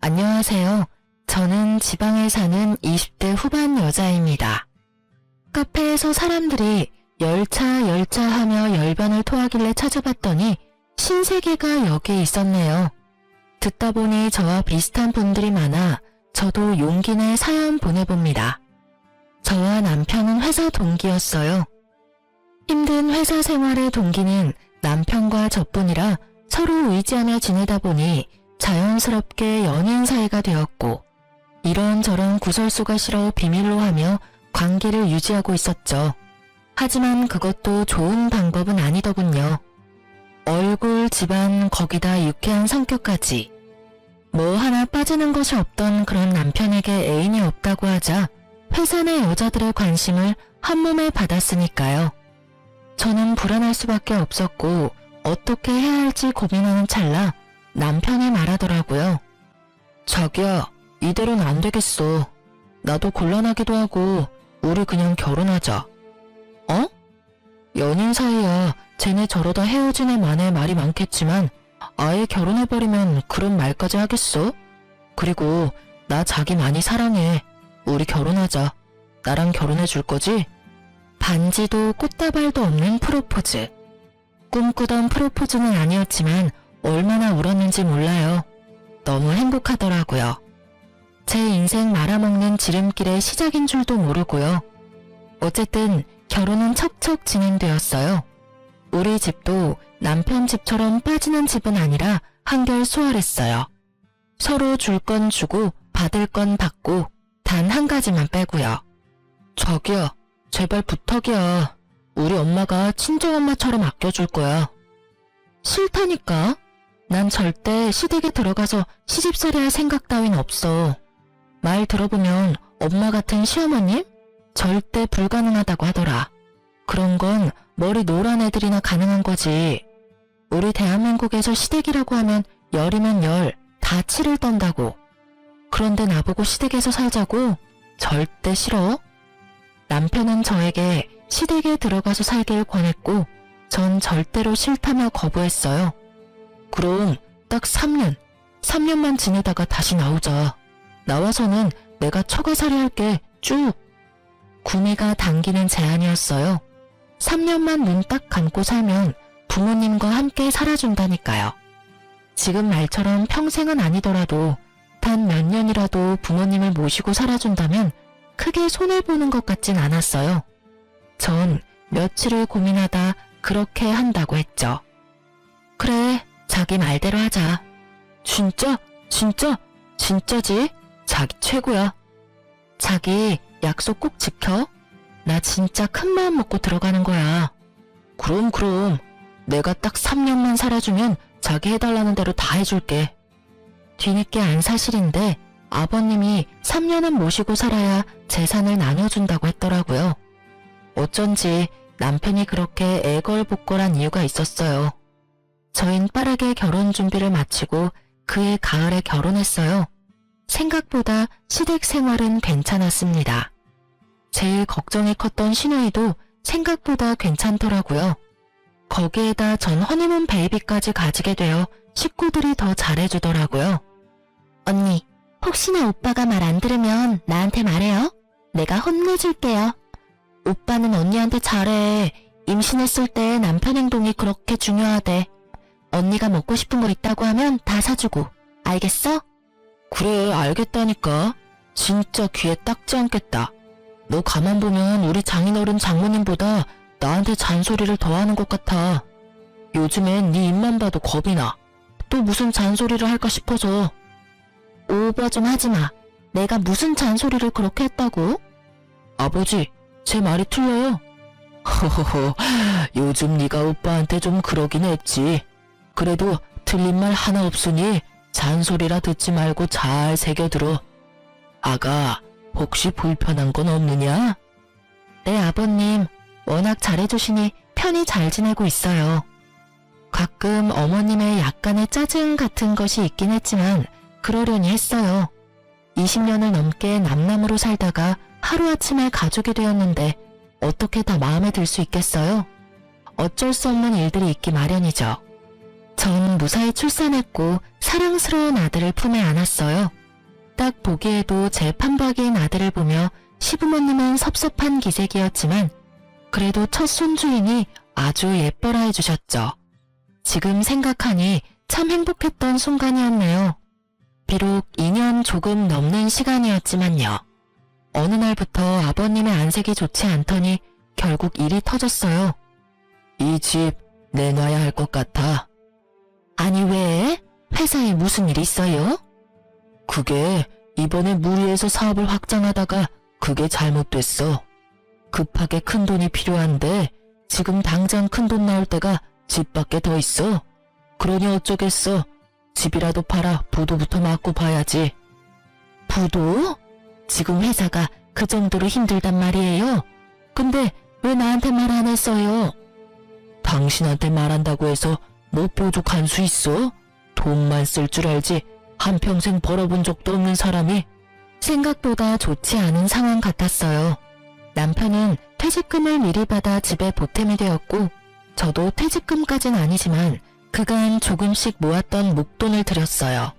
안녕하세요. 저는 지방에 사는 20대 후반 여자입니다. 카페에서 사람들이 열차 하며 열변을 토하길래 찾아봤더니 신세계가 여기에 있었네요. 듣다 보니 저와 비슷한 분들이 많아 저도 용기 내 사연 보내봅니다. 저와 남편은 회사 동기였어요. 힘든 회사 생활의 동기는 남편과 저뿐이라 서로 의지하며 지내다 보니 자연스럽게 연인 사이가 되었고 이런저런 구설수가 싫어 비밀로 하며 관계를 유지하고 있었죠. 하지만 그것도 좋은 방법은 아니더군요. 얼굴, 집안, 거기다 유쾌한 성격까지. 뭐 하나 빠지는 것이 없던 그런 남편에게 애인이 없다고 하자 회사 내 여자들의 관심을 한몸에 받았으니까요. 저는 불안할 수밖에 없었고 어떻게 해야 할지 고민하는 찰나 남편이 말하더라고요. 자기야, 이대로는 안 되겠어. 나도 곤란하기도 하고 우리 그냥 결혼하자. 어? 연인 사이야. 쟤네 저러다 헤어지네 마네 말이 많겠지만 아예 결혼해버리면 그런 말까지 하겠어? 그리고 나 자기 많이 사랑해. 우리 결혼하자. 나랑 결혼해줄 거지? 반지도 꽃다발도 없는 프로포즈. 꿈꾸던 프로포즈는 아니었지만 얼마나 울었는지 몰라요. 너무 행복하더라고요. 제 인생 말아먹는 지름길의 시작인 줄도 모르고요. 어쨌든 결혼은 척척 진행되었어요. 우리 집도 남편 집처럼 빠지는 집은 아니라 한결 수월했어요. 서로 줄 건 주고 받을 건 받고 단 한 가지만 빼고요. 자기야, 제발 부탁이야. 우리 엄마가 친정엄마처럼 아껴줄 거야. 싫다니까. 난 절대 시댁에 들어가서 시집살이 할 생각 따윈 없어. 말 들어보면 엄마 같은 시어머님? 절대 불가능하다고 하더라. 그런 건 머리 노란 애들이나 가능한 거지. 우리 대한민국에서 시댁이라고 하면 열이면 열, 다 치를 떤다고. 그런데 나보고 시댁에서 살자고? 절대 싫어. 남편은 저에게 시댁에 들어가서 살길 권했고 전 절대로 싫다며 거부했어요. 그럼 딱 3년만 지내다가 다시 나오자. 나와서는 내가 처가살이 할게 쭉. 구미가 당기는 제안이었어요. 3년만 눈 딱 감고 살면 부모님과 함께 살아준다니까요. 지금 말처럼 평생은 아니더라도 단 몇 년이라도 부모님을 모시고 살아준다면 크게 손해보는 것 같진 않았어요. 전 며칠을 고민하다 그렇게 한다고 했죠. 그래, 자기 말대로 하자. 진짜? 진짜지? 자기 최고야. 자기 약속 꼭 지켜. 나 진짜 큰 마음 먹고 들어가는 거야. 그럼. 내가 딱 3년만 살아주면 자기 해달라는 대로 다 해줄게. 뒤늦게 안 사실인데 아버님이 3년은 모시고 살아야 재산을 나눠준다고 했더라고요. 어쩐지 남편이 그렇게 애걸복걸한 이유가 있었어요. 저흰 빠르게 결혼 준비를 마치고 그해 가을에 결혼했어요. 생각보다 시댁 생활은 괜찮았습니다. 제일 걱정이 컸던 시누이도 생각보다 괜찮더라고요. 거기에다 전 허니문 베이비까지 가지게 되어 식구들이 더 잘해주더라고요. 언니, 혹시나 오빠가 말 안 들으면 나한테 말해요. 내가 혼내줄게요. 오빠는 언니한테 잘해. 임신했을 때 남편 행동이 그렇게 중요하대. 언니가 먹고 싶은 거 있다고 하면 다 사주고. 알겠어? 그래, 알겠다니까. 진짜 귀에 딱지 않겠다. 너 가만 보면 우리 장인어른 장모님보다 나한테 잔소리를 더 하는 것 같아. 요즘엔 네 입만 봐도 겁이 나. 또 무슨 잔소리를 할까 싶어서. 오버 좀 하지 마. 내가 무슨 잔소리를 그렇게 했다고? 아버지, 제 말이 틀려요. 허허허, 요즘 네가 오빠한테 좀 그러긴 했지. 그래도 틀린 말 하나 없으니 잔소리라 듣지 말고 잘 새겨들어. 아가, 혹시 불편한 건 없느냐? 네, 아버님. 워낙 잘해주시니 편히 잘 지내고 있어요. 가끔 어머님의 약간의 짜증 같은 것이 있긴 했지만 그러려니 했어요. 20년을 넘게 남남으로 살다가 하루아침에 가족이 되었는데 어떻게 다 마음에 들 수 있겠어요? 어쩔 수 없는 일들이 있기 마련이죠. 전 무사히 출산했고 사랑스러운 아들을 품에 안았어요. 딱 보기에도 제 판박이인 아들을 보며 시부모님은 섭섭한 기색이었지만 그래도 첫 손주이니 아주 예뻐라 해주셨죠. 지금 생각하니 참 행복했던 순간이었네요. 비록 2년 조금 넘는 시간이었지만요. 어느 날부터 아버님의 안색이 좋지 않더니 결국 일이 터졌어요. 이 집 내놔야 할 것 같아. 아니 왜? 회사에 무슨 일 있어요? 그게 이번에 무리해서 사업을 확장하다가 그게 잘못됐어. 급하게 큰 돈이 필요한데 지금 당장 큰 돈 나올 때가 집밖에 더 있어. 그러니 어쩌겠어. 집이라도 팔아 부도부터 맞고 봐야지. 부도? 지금 회사가 그 정도로 힘들단 말이에요. 근데 왜 나한테 말 안 했어요? 당신한테 말한다고 해서 뭐 뾰족한 수 있어? 돈만 쓸 줄 알지 한평생 벌어본 적도 없는 사람이. 생각보다 좋지 않은 상황 같았어요. 남편은 퇴직금을 미리 받아 집에 보탬이 되었고 저도 퇴직금까진 아니지만 그간 조금씩 모았던 목돈을 들였어요.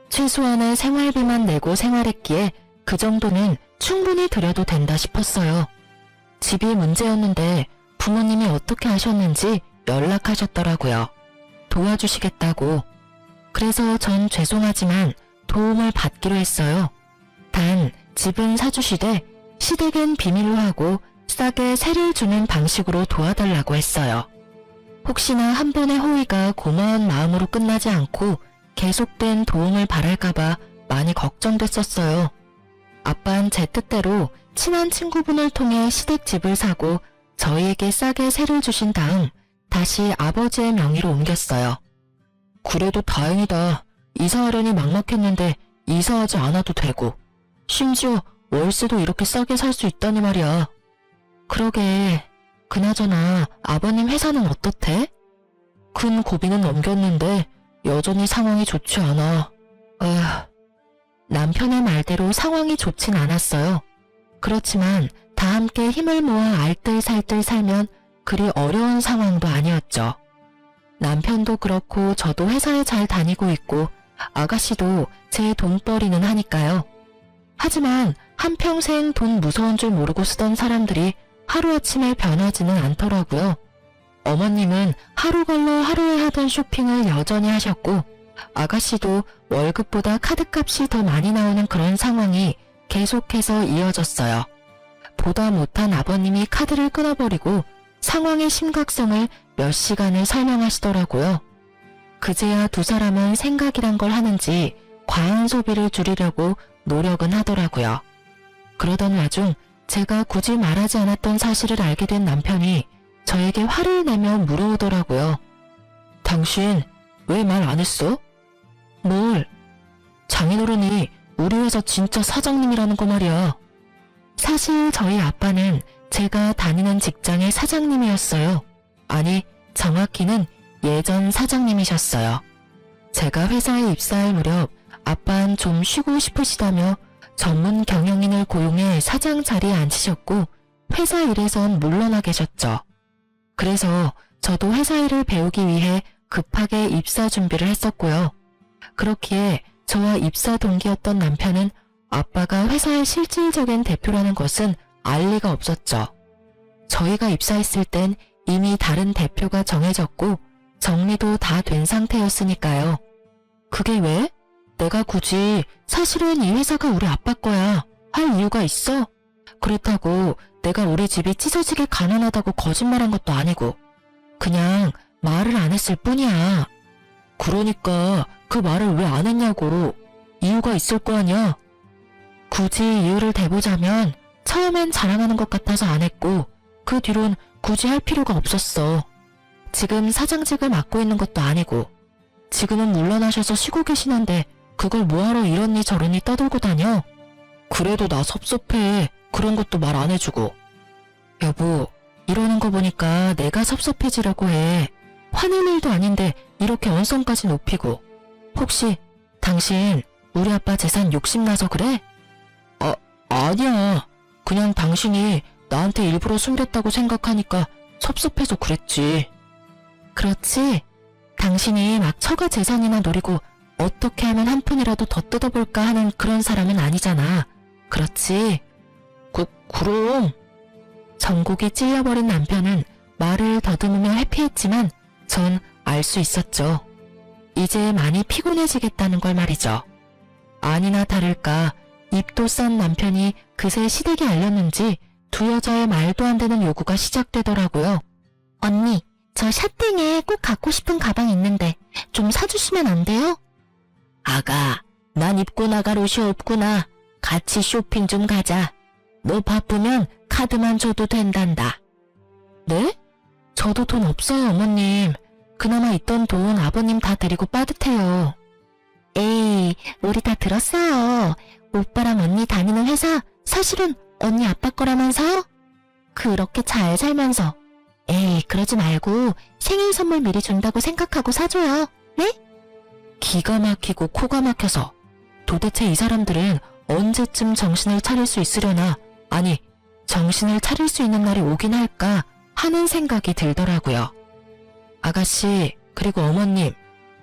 최소한의 생활비만 내고 생활했기에 그 정도는 충분히 들여도 된다 싶었어요. 집이 문제였는데 부모님이 어떻게 하셨는지 연락하셨더라고요. 도와주시겠다고. 그래서 전 죄송하지만 도움을 받기로 했어요. 단 집은 사주시되 시댁은 비밀로 하고 싸게 세를 주는 방식으로 도와달라고 했어요. 혹시나 한 번의 호의가 고마운 마음으로 끝나지 않고 계속된 도움을 바랄까봐 많이 걱정됐었어요. 아빠는 제 뜻대로 친한 친구분을 통해 시댁 집을 사고 저희에게 싸게 세를 주신 다음 다시 아버지의 명의로 옮겼어요. 그래도 다행이다. 이사하려니 막막했는데 이사하지 않아도 되고 심지어 월세도 이렇게 싸게 살 수 있다니 말이야. 그러게. 그나저나 아버님 회사는 어떻대? 큰 고비는 넘겼는데 여전히 상황이 좋지 않아. 남편의 말대로 상황이 좋진 않았어요. 그렇지만 다 함께 힘을 모아 알뜰살뜰 살면 그리 어려운 상황도 아니었죠. 남편도 그렇고 저도 회사에 잘 다니고 있고 아가씨도 제 돈벌이는 하니까요. 하지만 한평생 돈 무서운 줄 모르고 쓰던 사람들이 하루아침에 변하지는 않더라고요. 어머님은 하루 걸러 하루에 하던 쇼핑을 여전히 하셨고 아가씨도 월급보다 카드값이 더 많이 나오는 그런 상황이 계속해서 이어졌어요. 보다 못한 아버님이 카드를 끊어버리고 상황의 심각성을 몇 시간을 설명하시더라고요. 그제야 두 사람은 생각이란 걸 하는지 과한 소비를 줄이려고 노력은 하더라고요. 그러던 와중 제가 굳이 말하지 않았던 사실을 알게 된 남편이 저에게 화를 내며 물어오더라고요. 당신 왜 말 안 했어? 뭘? 장인어른이 우리 회사 진짜 사장님이라는 거 말이야. 사실 저희 아빠는 제가 다니는 직장의 사장님이었어요. 아니, 정확히는 예전 사장님이셨어요. 제가 회사에 입사할 무렵 아빠는 좀 쉬고 싶으시다며 전문 경영인을 고용해 사장 자리에 앉히셨고 회사 일에선 물러나 계셨죠. 그래서 저도 회사 일을 배우기 위해 급하게 입사 준비를 했었고요. 그렇기에 저와 입사 동기였던 남편은 아빠가 회사의 실질적인 대표라는 것은 알 리가 없었죠. 저희가 입사했을 땐 이미 다른 대표가 정해졌고 정리도 다 된 상태였으니까요. 그게 왜? 내가 굳이 사실은 이 회사가 우리 아빠 거야 할 이유가 있어? 그렇다고 내가 우리 집이 찢어지게 가난하다고 거짓말한 것도 아니고 그냥 말을 안 했을 뿐이야. 그러니까 그 말을 왜 안 했냐고. 이유가 있을 거 아니야. 굳이 이유를 대보자면 처음엔 자랑하는 것 같아서 안 했고 그 뒤론 굳이 할 필요가 없었어. 지금 사장직을 맡고 있는 것도 아니고 지금은 물러나셔서 쉬고 계시는데 그걸 뭐하러 이러니 저러니 떠들고 다녀? 그래도 나 섭섭해. 그런 것도 말 안 해주고. 여보, 이러는 거 보니까 내가 섭섭해지려고 해. 화낼 일도 아닌데 이렇게 언성까지 높이고. 혹시 당신 우리 아빠 재산 욕심나서 그래? 아니야. 그냥 당신이 나한테 일부러 숨겼다고 생각하니까 섭섭해서 그랬지. 그렇지? 당신이 막 처가 재산이나 노리고 어떻게 하면 한 푼이라도 더 뜯어볼까 하는 그런 사람은 아니잖아. 그렇지? 그럼. 전곡이 찔려버린 남편은 말을 더듬으며 회피했지만 전 알 수 있었죠. 이제 많이 피곤해지겠다는 걸 말이죠. 아니나 다를까 입도 싼 남편이 그새 시댁에 알렸는지 두 여자의 말도 안 되는 요구가 시작되더라고요. 언니, 저 샤땡에 꼭 갖고 싶은 가방 있는데 좀 사주시면 안 돼요? 아가, 난 입고 나갈 옷이 없구나. 같이 쇼핑 좀 가자. 너 바쁘면 카드만 줘도 된단다. 네? 저도 돈 없어요, 어머님. 그나마 있던 돈 아버님 다 드리고 빠듯해요. 에이, 우리 다 들었어요. 오빠랑 언니 다니는 회사 사실은 언니 아빠 거라면서요? 그렇게 잘 살면서. 에이, 그러지 말고 생일 선물 미리 준다고 생각하고 사줘요. 네? 기가 막히고 코가 막혀서 도대체 이 사람들은 언제쯤 정신을 차릴 수 있으려나, 아니 정신을 차릴 수 있는 날이 오긴 할까 하는 생각이 들더라고요. 아가씨, 그리고 어머님,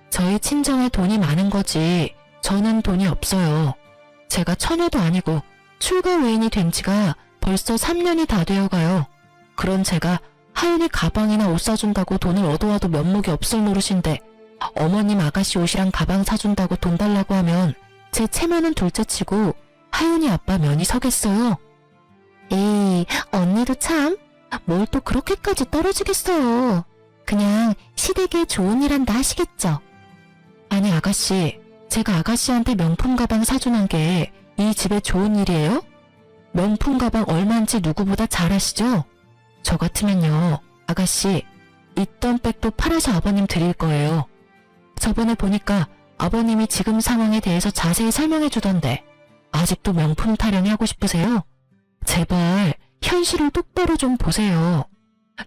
저희 친정에 돈이 많은 거지 저는 돈이 없어요. 제가 처녀도 아니고 출가 외인이 된 지가 벌써 3년이 다 되어가요. 그런 제가 하윤이 가방이나 옷 사준다고 돈을 얻어와도 면목이 없을 노릇인데 어머님 아가씨 옷이랑 가방 사준다고 돈 달라고 하면 제 체면은 둘째치고 하윤이 아빠 면이 서겠어요. 에이, 언니도 참, 뭘 또 그렇게까지 떨어지겠어요. 그냥 시댁에 좋은 일 한다 하시겠죠. 아니 아가씨, 제가 아가씨한테 명품 가방 사주는 게 이 집에 좋은 일이에요? 명품 가방 얼마인지 누구보다 잘 아시죠? 저 같으면요, 아가씨, 있던 백도 팔아서 아버님 드릴 거예요. 저번에 보니까 아버님이 지금 상황에 대해서 자세히 설명해 주던데 아직도 명품 타령이 하고 싶으세요? 제발 현실을 똑바로 좀 보세요.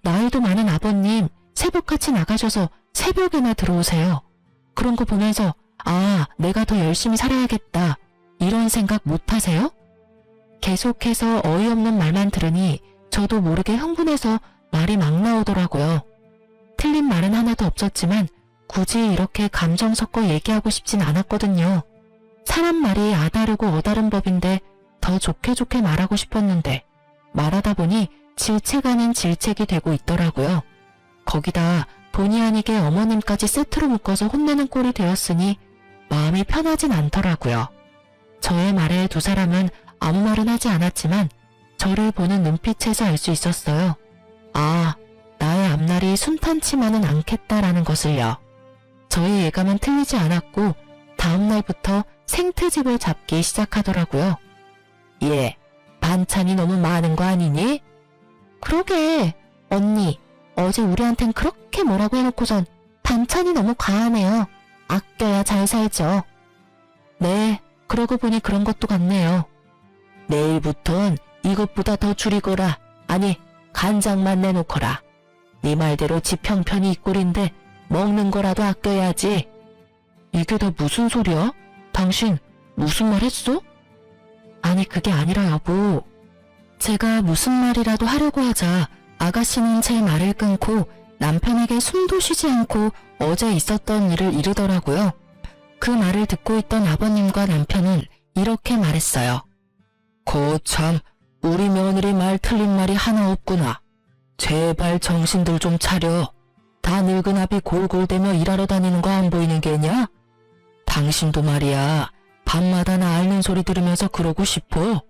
나이도 많은 아버님 새벽같이 나가셔서 새벽에나 들어오세요. 그런 거 보면서 아, 내가 더 열심히 살아야겠다 이런 생각 못 하세요? 계속해서 어이없는 말만 들으니 저도 모르게 흥분해서 말이 막 나오더라고요. 틀린 말은 하나도 없었지만 굳이 이렇게 감정 섞어 얘기하고 싶진 않았거든요. 사람 말이 아다르고 어다른 법인데 더 좋게 말하고 싶었는데 말하다 보니 질책 아닌 질책이 되고 있더라고요. 거기다 본의 아니게 어머님까지 세트로 묶어서 혼내는 꼴이 되었으니 마음이 편하진 않더라고요. 저의 말에 두 사람은 아무 말은 하지 않았지만 저를 보는 눈빛에서 알 수 있었어요. 아, 나의 앞날이 순탄치만은 않겠다라는 것을요. 저의 예감은 틀리지 않았고 다음 날부터 생트집을 잡기 시작하더라고요. 예, 반찬이 너무 많은 거 아니니? 그러게, 언니, 어제 우리한텐 그렇게 뭐라고 해놓고선 반찬이 너무 과하네요. 아껴야 잘 살죠. 네, 그러고 보니 그런 것도 같네요. 내일부턴 이것보다 더 줄이거라. 아니, 간장만 내놓거라. 네 말대로 집 형편이 이 꼴인데 먹는 거라도 아껴야지. 이게 다 무슨 소리야? 당신 무슨 말 했어? 아니 그게 아니라 여보. 제가 무슨 말이라도 하려고 하자 아가씨는 제 말을 끊고 남편에게 숨도 쉬지 않고 어제 있었던 일을 이르더라고요. 그 말을 듣고 있던 아버님과 남편은 이렇게 말했어요. 거참, 우리 며느리 말 틀린 말이 하나 없구나. 제발 정신들 좀 차려. 다 늙은 아비 골골대며 일하러 다니는 거 안 보이는 게냐? 당신도 말이야, 밤마다 나 앓는 소리 들으면서 그러고 싶어?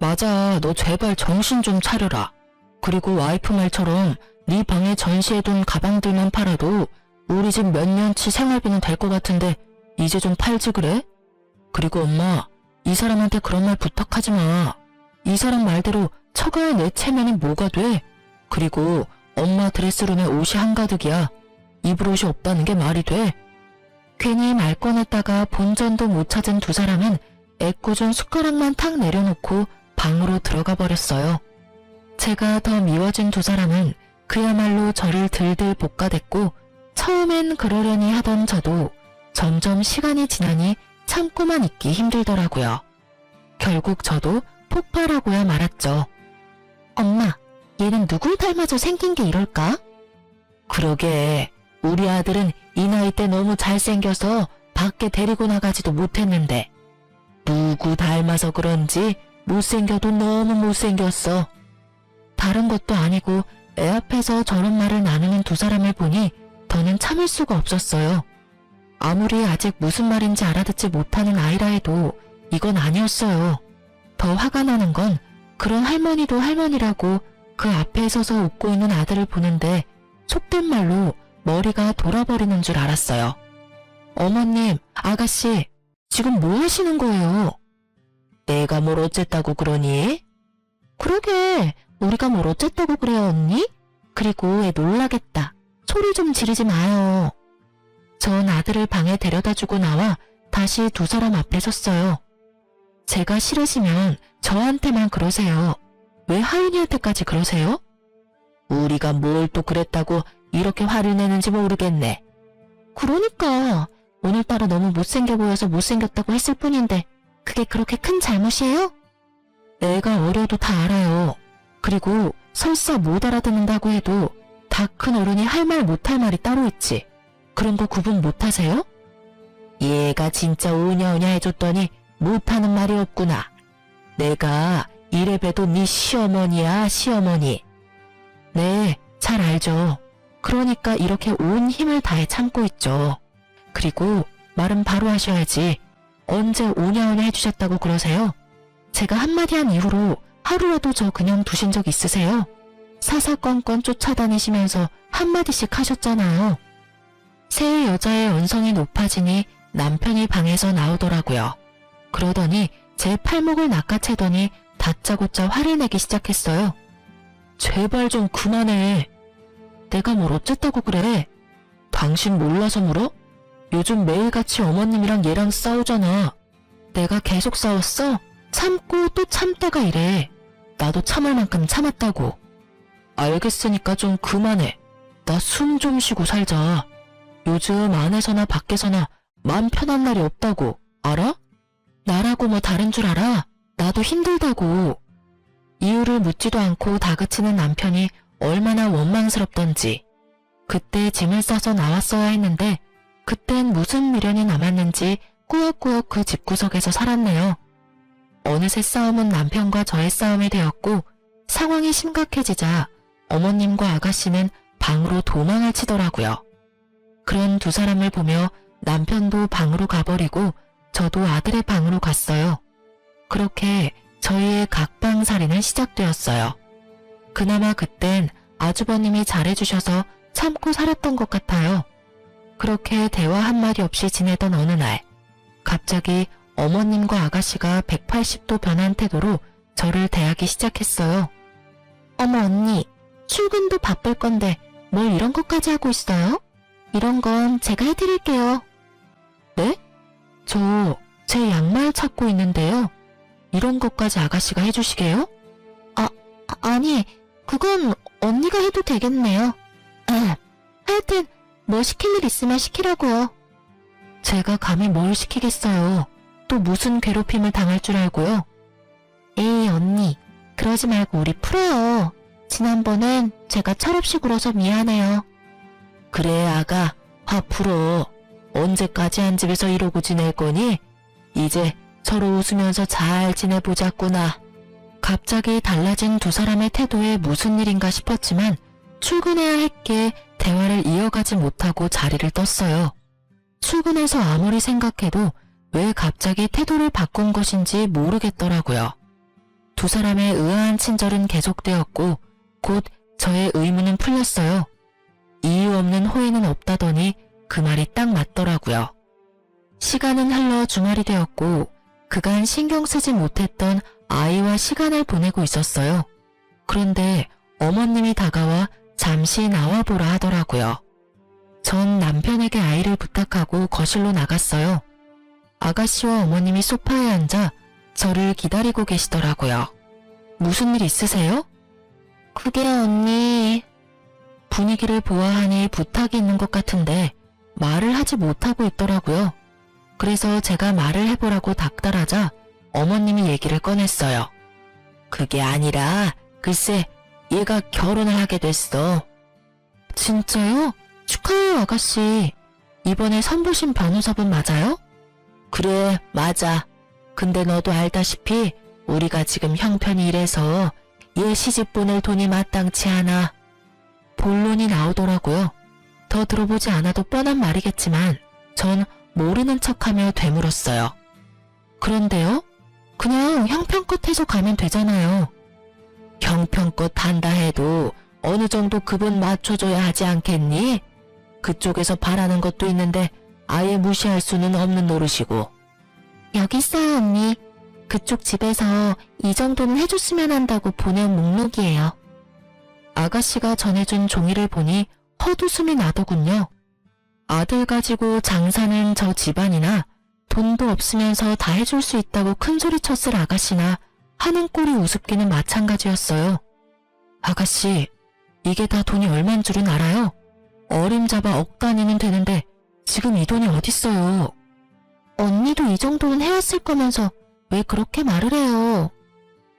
맞아, 너 제발 정신 좀 차려라. 그리고 와이프 말처럼 네 방에 전시해둔 가방들만 팔아도 우리 집 몇 년치 생활비는 될 것 같은데 이제 좀 팔지 그래? 그리고 엄마, 이 사람한테 그런 말 부탁하지 마. 이 사람 말대로 처가에 내 체면이 뭐가 돼? 그리고 엄마 드레스룸에 옷이 한가득이야. 입을 옷이 없다는 게 말이 돼? 괜히 말 꺼냈다가 본전도 못 찾은 두 사람은 애꿎은 숟가락만 탁 내려놓고 방으로 들어가 버렸어요. 제가 더 미워진 두 사람은 그야말로 저를 들들 볶아댔고 처음엔 그러려니 하던 저도 점점 시간이 지나니 참고만 있기 힘들더라고요. 결국 저도 폭발하고야 말았죠. 엄마, 얘는 누굴 닮아서 생긴 게 이럴까? 그러게, 우리 아들은 이 나이 때 너무 잘생겨서 밖에 데리고 나가지도 못했는데 누구 닮아서 그런지 못생겨도 너무 못생겼어. 다른 것도 아니고 애 앞에서 저런 말을 나누는 두 사람을 보니 더는 참을 수가 없었어요. 아무리 아직 무슨 말인지 알아듣지 못하는 아이라 해도 이건 아니었어요. 더 화가 나는 건 그런 할머니도 할머니라고 그 앞에 서서 웃고 있는 아들을 보는데 속된 말로 머리가 돌아버리는 줄 알았어요. 어머님, 아가씨, 지금 뭐 하시는 거예요? 내가 뭘 어쨌다고 그러니? 그러게, 우리가 뭘 어쨌다고 그래요, 언니? 그리고 애 놀라겠다. 소리 좀 지르지 마요. 전 아들을 방에 데려다주고 나와 다시 두 사람 앞에 섰어요. 제가 싫으시면 저한테만 그러세요. 왜 하윤이한테까지 그러세요? 우리가 뭘 또 그랬다고 이렇게 화를 내는지 모르겠네. 그러니까 오늘따라 너무 못생겨 보여서 못생겼다고 했을 뿐인데 그게 그렇게 큰 잘못이에요? 애가 어려도 다 알아요. 그리고 설사 못 알아듣는다고 해도 다 큰 어른이 할 말 못할 말이 따로 있지. 그런 거 구분 못하세요? 얘가 진짜 오냐오냐 해줬더니 못하는 말이 없구나. 내가 이래봬도 네 시어머니야, 시어머니. 네, 잘 알죠. 그러니까 이렇게 온 힘을 다해 참고 있죠. 그리고 말은 바로 하셔야지. 언제 오냐오냐 해주셨다고 그러세요? 제가 한마디 한 이후로 하루라도 저 그냥 두신 적 있으세요? 사사건건 쫓아다니시면서 한마디씩 하셨잖아요. 새 여자의 언성이 높아지니 남편이 방에서 나오더라고요. 그러더니 제 팔목을 낚아채더니 다짜고짜 화를 내기 시작했어요. 제발 좀 그만해. 내가 뭘 어쨌다고 그래? 당신 몰라서 물어? 요즘 매일같이 어머님이랑 얘랑 싸우잖아. 내가 계속 싸웠어? 참고 또 참다가 이래. 나도 참을 만큼 참았다고. 알겠으니까 좀 그만해. 나 숨 좀 쉬고 살자. 요즘 안에서나 밖에서나 마음 편한 날이 없다고. 알아? 나라고 뭐 다른 줄 알아? 나도 힘들다고. 이유를 묻지도 않고 다그치는 남편이 얼마나 원망스럽던지. 그때 짐을 싸서 나왔어야 했는데 그땐 무슨 미련이 남았는지 꾸역꾸역 그 집구석에서 살았네요. 어느새 싸움은 남편과 저의 싸움이 되었고 상황이 심각해지자 어머님과 아가씨는 방으로 도망을 치더라고요. 그런 두 사람을 보며 남편도 방으로 가버리고 저도 아들의 방으로 갔어요. 그렇게 저희의 각방살이는 시작되었어요. 그나마 그땐 아주버님이 잘해주셔서 참고 살았던 것 같아요. 그렇게 대화 한마디 없이 지내던 어느 날 갑자기 어머님과 아가씨가 180도 변한 태도로 저를 대하기 시작했어요. 어머 언니, 출근도 바쁠 건데 뭘 이런 것까지 하고 있어요? 이런 건 제가 해드릴게요. 네? 저 제 양말 찾고 있는데요. 이런 것까지 아가씨가 해주시게요? 아니, 그건 언니가 해도 되겠네요. 하여튼 뭐 시킬 일 있으면 시키라고요. 제가 감히 뭘 시키겠어요. 또 무슨 괴롭힘을 당할 줄 알고요. 에이 언니, 그러지 말고 우리 풀어요. 지난번엔 제가 철없이 굴어서 미안해요. 그래 아가, 화 풀어. 언제까지 한 집에서 이러고 지낼 거니? 이제 서로 웃으면서 잘 지내보자꾸나. 갑자기 달라진 두 사람의 태도에 무슨 일인가 싶었지만 출근해야 했기에 대화를 이어가지 못하고 자리를 떴어요. 출근해서 아무리 생각해도 왜 갑자기 태도를 바꾼 것인지 모르겠더라고요. 두 사람의 의아한 친절은 계속되었고 곧 저의 의문은 풀렸어요. 이유 없는 호의는 없다더니 그 말이 딱 맞더라고요. 시간은 흘러 주말이 되었고 그간 신경 쓰지 못했던 아이와 시간을 보내고 있었어요. 그런데 어머님이 다가와 잠시 나와보라 하더라고요. 전 남편에게 아이를 부탁하고 거실로 나갔어요. 아가씨와 어머님이 소파에 앉아 저를 기다리고 계시더라고요. 무슨 일 있으세요? 그게 언니... 분위기를 보아하니 부탁이 있는 것 같은데 말을 하지 못하고 있더라고요. 그래서 제가 말을 해보라고 닥달하자 어머님이 얘기를 꺼냈어요. 그게 아니라 글쎄 얘가 결혼을 하게 됐어. 진짜요? 축하해요, 아가씨. 이번에 선보신 변호사분 맞아요? 그래, 맞아. 근데 너도 알다시피 우리가 지금 형편이 이래서 얘 시집 보낼 돈이 마땅치 않아. 본론이 나오더라고요. 더 들어보지 않아도 뻔한 말이겠지만 전 모르는 척하며 되물었어요. 그런데요? 그냥 형편껏 해서 가면 되잖아요. 형편껏 한다 해도 어느 정도 급은 맞춰줘야 하지 않겠니? 그쪽에서 바라는 것도 있는데 아예 무시할 수는 없는 노릇이고. 여기 있어요, 언니. 그쪽 집에서 이 정도는 해줬으면 한다고 보낸 목록이에요. 아가씨가 전해준 종이를 보니 헛웃음이 나더군요. 아들 가지고 장사는 저 집안이나 돈도 없으면서 다 해줄 수 있다고 큰소리쳤을 아가씨나 하는 꼴이 우습기는 마찬가지였어요. 아가씨, 이게 다 돈이 얼만 줄은 알아요? 어림잡아 억 단위는 되는데 지금 이 돈이 어딨어요? 언니도 이 정도는 해왔을 거면서 왜 그렇게 말을 해요?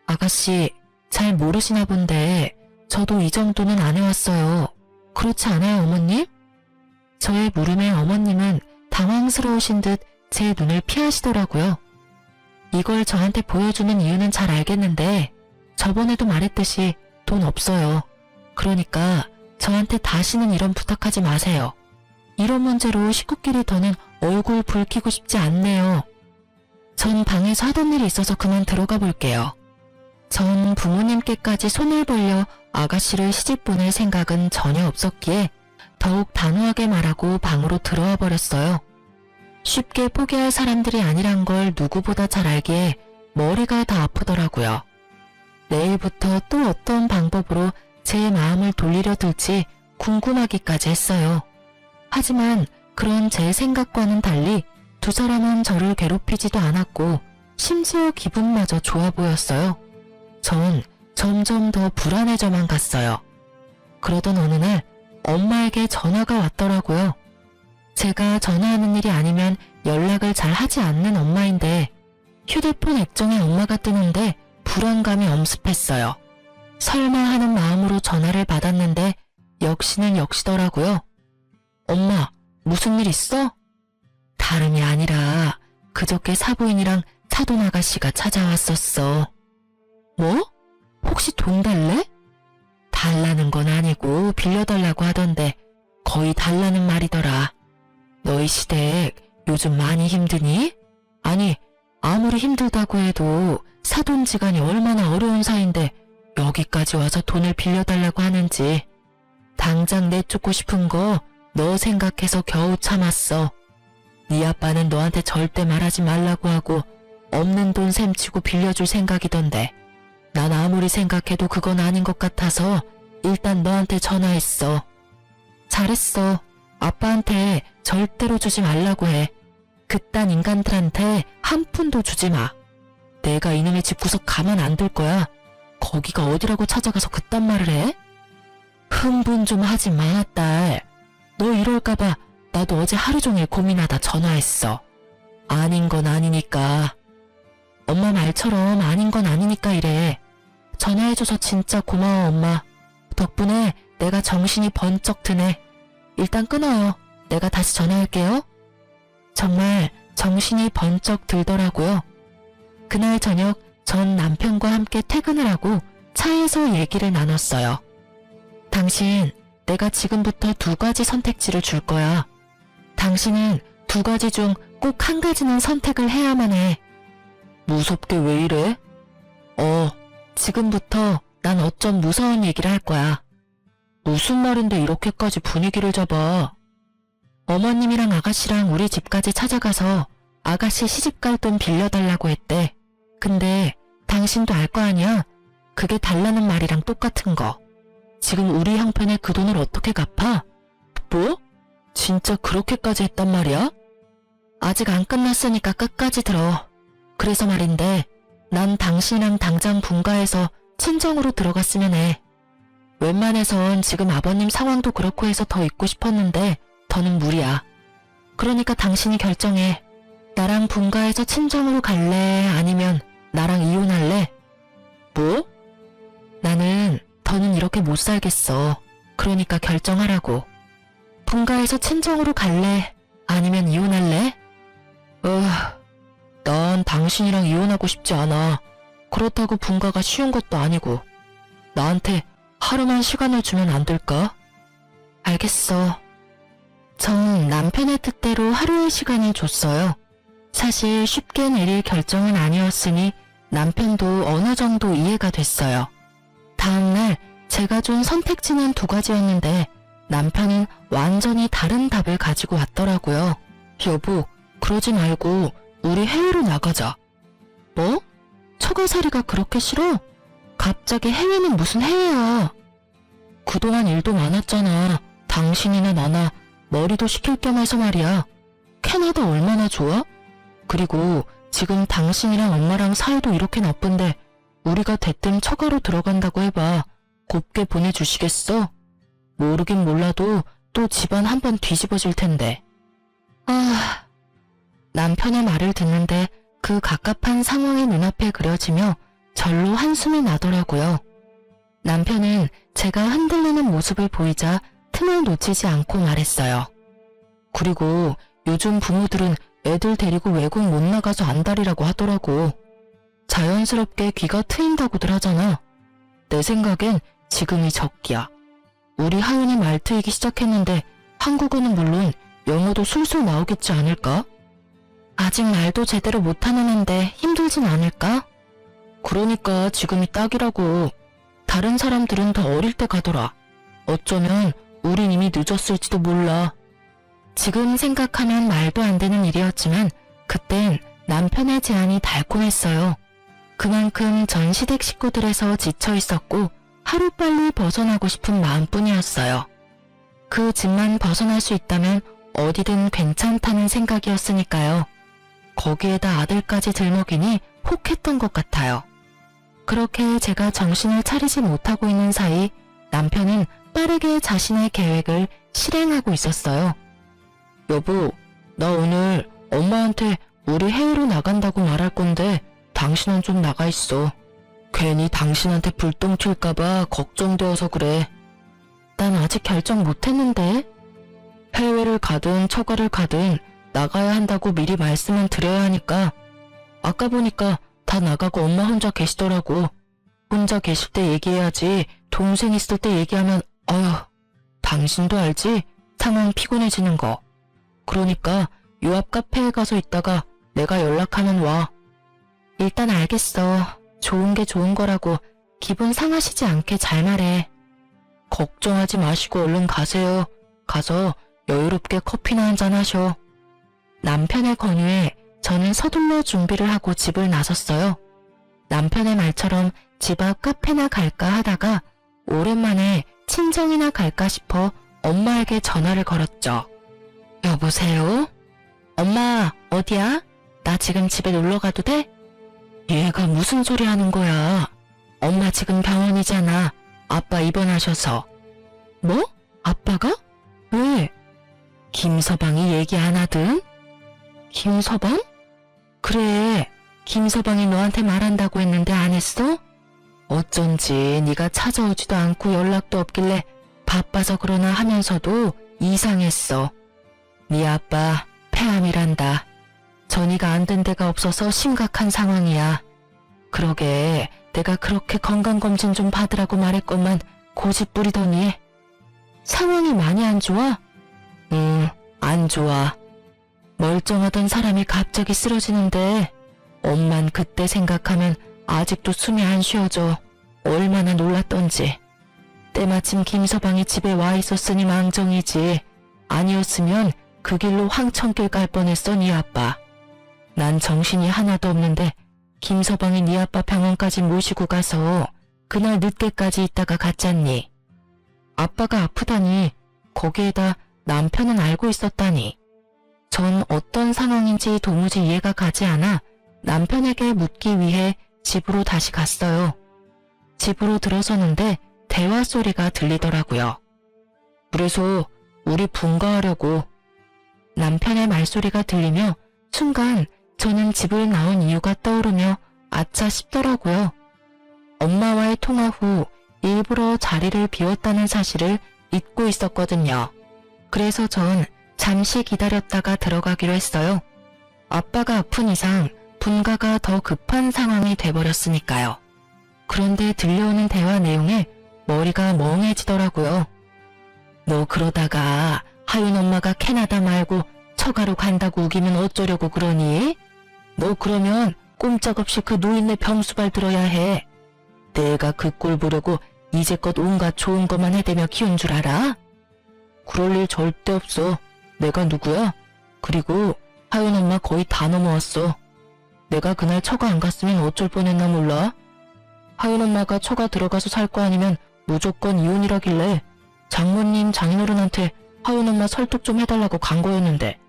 아가씨, 잘 모르시나 본데 저도 이 정도는 안 해왔어요. 그렇지 않아요, 어머님? 저의 물음에 어머님은 당황스러우신 듯 제 눈을 피하시더라고요. 이걸 저한테 보여주는 이유는 잘 알겠는데 저번에도 말했듯이 돈 없어요. 그러니까 저한테 다시는 이런 부탁하지 마세요. 이런 문제로 식구끼리 더는 얼굴 붉히고 싶지 않네요. 전 방에서 하던 일이 있어서 그만 들어가 볼게요. 전 부모님께까지 손을 벌려 아가씨를 시집 보낼 생각은 전혀 없었기에 더욱 단호하게 말하고 방으로 들어와 버렸어요. 쉽게 포기할 사람들이 아니란 걸 누구보다 잘 알기에 머리가 다 아프더라고요. 내일부터 또 어떤 방법으로 제 마음을 돌리려 들지 궁금하기까지 했어요. 하지만 그런 제 생각과는 달리 두 사람은 저를 괴롭히지도 않았고 심지어 기분마저 좋아 보였어요. 전 점점 더 불안해져만 갔어요. 그러던 어느 날 엄마에게 전화가 왔더라고요. 제가 전화하는 일이 아니면 연락을 잘 하지 않는 엄마인데 휴대폰 액정에 엄마가 뜨는데 불안감이 엄습했어요. 설마 하는 마음으로 전화를 받았는데 역시는 역시더라고요. 엄마, 무슨 일 있어? 다름이 아니라 그저께 사부인이랑 사돈 아가씨가 찾아왔었어. 뭐? 혹시 돈 달래? 달라는 건 아니고 빌려달라고 하던데 거의 달라는 말이더라. 너희 시댁 요즘 많이 힘드니? 아니, 아무리 힘들다고 해도 사돈지간이 얼마나 어려운 사이인데 여기까지 와서 돈을 빌려달라고 하는지. 당장 내쫓고 싶은 거 너 생각해서 겨우 참았어. 네 아빠는 너한테 절대 말하지 말라고 하고 없는 돈 셈치고 빌려줄 생각이던데 난 아무리 생각해도 그건 아닌 것 같아서 일단 너한테 전화했어. 잘했어. 아빠한테 절대로 주지 말라고 해. 그딴 인간들한테 한 푼도 주지 마. 내가 이놈의 집구석 가만 안 둘 거야. 거기가 어디라고 찾아가서 그딴 말을 해? 흥분 좀 하지 마, 딸. 너 이럴까봐 나도 어제 하루 종일 고민하다 전화했어. 아닌 건 아니니까. 엄마 말처럼 아닌 건 아니니까 이래. 전화해줘서 진짜 고마워, 엄마. 덕분에 내가 정신이 번쩍 드네. 일단 끊어요. 내가 다시 전화할게요. 정말 정신이 번쩍 들더라고요. 그날 저녁 전 남편과 함께 퇴근을 하고 차에서 얘기를 나눴어요. 당신, 내가 지금부터 두 가지 선택지를 줄 거야. 당신은 두 가지 중 꼭 한 가지는 선택을 해야만 해. 무섭게 왜 이래? 지금부터 난 어쩜 무서운 얘기를 할 거야. 무슨 말인데 이렇게까지 분위기를 잡아? 어머님이랑 아가씨랑 우리 집까지 찾아가서 아가씨 시집갈 돈 빌려달라고 했대. 근데 당신도 알 거 아니야? 그게 달라는 말이랑 똑같은 거. 지금 우리 형편에 그 돈을 어떻게 갚아? 뭐? 진짜 그렇게까지 했단 말이야? 아직 안 끝났으니까 끝까지 들어. 그래서 말인데 난 당신이랑 당장 분가해서 친정으로 들어갔으면 해. 웬만해선 지금 아버님 상황도 그렇고 해서 더 있고 싶었는데 더는 무리야. 그러니까 당신이 결정해. 나랑 분가해서 친정으로 갈래? 아니면 나랑 이혼할래? 뭐? 나는 더는 이렇게 못 살겠어. 그러니까 결정하라고. 분가해서 친정으로 갈래? 아니면 이혼할래? 난 당신이랑 이혼하고 싶지 않아. 그렇다고 분가가 쉬운 것도 아니고. 나한테 하루만 시간을 주면 안 될까? 알겠어. 전 남편의 뜻대로 하루의 시간을 줬어요. 사실 쉽게 내릴 결정은 아니었으니 남편도 어느 정도 이해가 됐어요. 다음날 제가 준 선택지는 2가지였는데 남편은 완전히 다른 답을 가지고 왔더라고요. 여보, 그러지 말고 우리 해외로 나가자. 뭐? 처가살이가 그렇게 싫어? 갑자기 해외는 무슨 해외야? 그동안 일도 많았잖아. 당신이나 나나 머리도 식힐 겸 해서 말이야. 캐나다 얼마나 좋아? 그리고 지금 당신이랑 엄마랑 사이도 이렇게 나쁜데 우리가 대뜸 처가로 들어간다고 해봐. 곱게 보내주시겠어? 모르긴 몰라도 또 집안 한번 뒤집어질 텐데. 남편의 말을 듣는데 그 갑갑한 상황이 눈앞에 그려지며 절로 한숨이 나더라고요. 남편은 제가 흔들리는 모습을 보이자 틈을 놓치지 않고 말했어요. 그리고 요즘 부모들은 애들 데리고 외국 못 나가서 안달이라고 하더라고. 자연스럽게 귀가 트인다고들 하잖아. 내 생각엔 지금이 적기야. 우리 하윤이 말 트이기 시작했는데 한국어는 물론 영어도 술술 나오겠지 않을까? 아직 말도 제대로 못하는 앤데 힘들진 않을까? 그러니까 지금이 딱이라고. 다른 사람들은 더 어릴 때 가더라. 어쩌면 우린 이미 늦었을지도 몰라. 지금 생각하면 말도 안 되는 일이었지만 그땐 남편의 제안이 달콤했어요. 그만큼 전 시댁 식구들에서 지쳐 있었고 하루빨리 벗어나고 싶은 마음뿐이었어요. 그 집만 벗어날 수 있다면 어디든 괜찮다는 생각이었으니까요. 거기에다 아들까지 들먹이니 혹했던 것 같아요. 그렇게 제가 정신을 차리지 못하고 있는 사이 남편은 빠르게 자신의 계획을 실행하고 있었어요. 여보, 나 오늘 엄마한테 우리 해외로 나간다고 말할 건데 당신은 좀 나가 있어. 괜히 당신한테 불똥 튈까봐 걱정되어서 그래. 난 아직 결정 못했는데. 해외를 가든 처가를 가든 나가야 한다고 미리 말씀은 드려야 하니까. 아까 보니까 다 나가고 엄마 혼자 계시더라고. 혼자 계실 때 얘기해야지 동생 있을 때 얘기하면 당신도 알지? 상황 피곤해지는 거. 그러니까 요 앞 카페에 가서 있다가 내가 연락하면 와. 일단 알겠어. 좋은 게 좋은 거라고 기분 상하시지 않게 잘 말해. 걱정하지 마시고 얼른 가세요. 가서 여유롭게 커피나 한잔 하셔. 남편의 권유에 저는 서둘러 준비를 하고 집을 나섰어요. 남편의 말처럼 집 앞 카페나 갈까 하다가 오랜만에 친정이나 갈까 싶어 엄마에게 전화를 걸었죠. 여보세요? 엄마, 어디야? 나 지금 집에 놀러 가도 돼? 얘가 무슨 소리 하는 거야? 엄마 지금 병원이잖아. 아빠 입원하셔서. 뭐? 아빠가? 왜? 김서방이 얘기 안 하든? 김서방? 그래, 김서방이 너한테 말한다고 했는데 안 했어? 어쩐지 네가 찾아오지도 않고 연락도 없길래 바빠서 그러나 하면서도 이상했어. 네 아빠 폐암이란다. 전이가 안 된 데가 없어서 심각한 상황이야. 그러게 내가 그렇게 건강검진 좀 받으라고 말했건만 고집 부리더니. 상황이 많이 안 좋아? 안 좋아. 멀쩡하던 사람이 갑자기 쓰러지는데 엄만 그때 생각하면 아직도 숨이 안 쉬어져. 얼마나 놀랐던지. 때마침 김서방이 집에 와 있었으니 망정이지. 아니었으면 그 길로 황천길 갈 뻔했어 네 아빠. 난 정신이 하나도 없는데 김서방이 네 아빠 병원까지 모시고 가서 그날 늦게까지 있다가 갔잖니. 아빠가 아프다니 거기에다 남편은 알고 있었다니. 전 어떤 상황인지 도무지 이해가 가지 않아 남편에게 묻기 위해 집으로 다시 갔어요. 집으로 들어서는데 대화 소리가 들리더라고요. 그래서 우리 분가하려고. 남편의 말소리가 들리며 순간 저는 집을 나온 이유가 떠오르며 아차 싶더라고요. 엄마와의 통화 후 일부러 자리를 비웠다는 사실을 잊고 있었거든요. 그래서 전 잠시 기다렸다가 들어가기로 했어요. 아빠가 아픈 이상 분가가 더 급한 상황이 돼버렸으니까요. 그런데 들려오는 대화 내용에 머리가 멍해지더라고요. 너 그러다가 하윤 엄마가 캐나다 말고 처가로 간다고 우기면 어쩌려고 그러니? 너 그러면 꼼짝없이 그 노인네 병수발 들어야 해. 내가 그 꼴 보려고 이제껏 온갖 좋은 것만 해대며 키운 줄 알아? 그럴 일 절대 없어. 내가 누구야? 그리고 하윤 엄마 거의 다 넘어왔어. 내가 그날 처가 안 갔으면 어쩔 뻔했나 몰라? 하윤 엄마가 처가 들어가서 살 거 아니면 무조건 이혼이라길래 장모님 장인어른한테 하윤 엄마 설득 좀 해달라고 간 거였는데